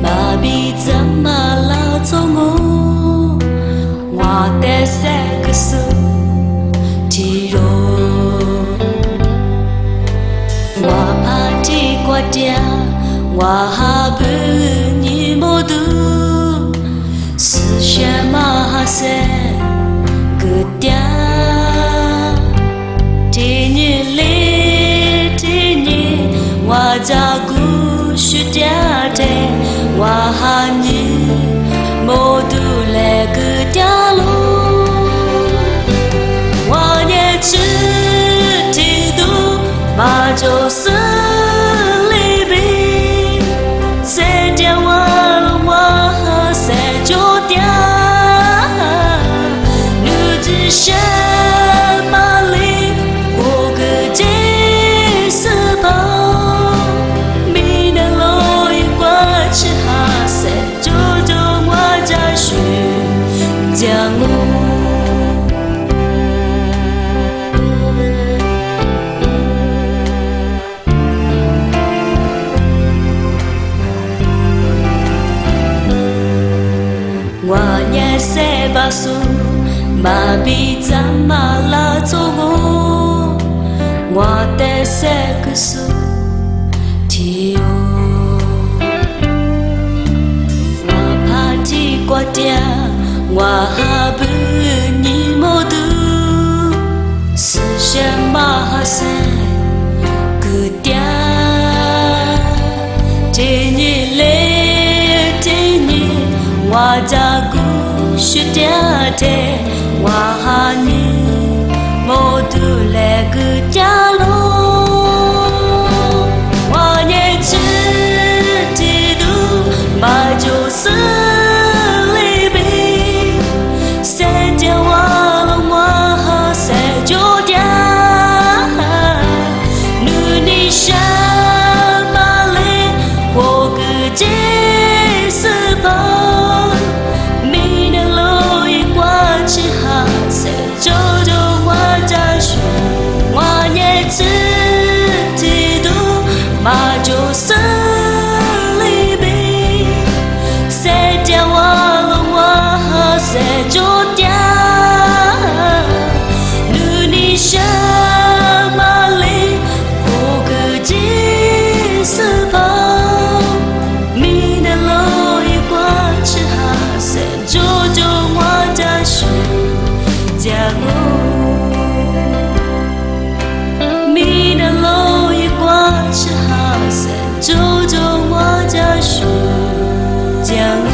马比怎么老做我？我的三个手提肉，我怕地瓜掉，我还不你么都，思想马塞个掉，天你来天你，我咋个学掉的？我哈你莫都来个掉路，我也只提督马就是里边，谁叫我了我谁就掉，你只想马里我个这是跑，米的路一挂起哈谁就就我家去讲我。我也塞巴苏，马比怎么拉走我？我的三个手提哦，我怕地瓜掉，我还不你么都，思想马塞个掉，天你来天你。我咋个学掉的？我哈你莫都来个家路，我也只记住马就是里边，谁叫我了我谁就掉，你想马里我个这是跑。只记住马就是里边，谁叫我了我谁就掉，你想马里我个几时跑，米的路一挂起哈谁就就我家去讲我。你的路一挂起哈塞，就就我家去讲我。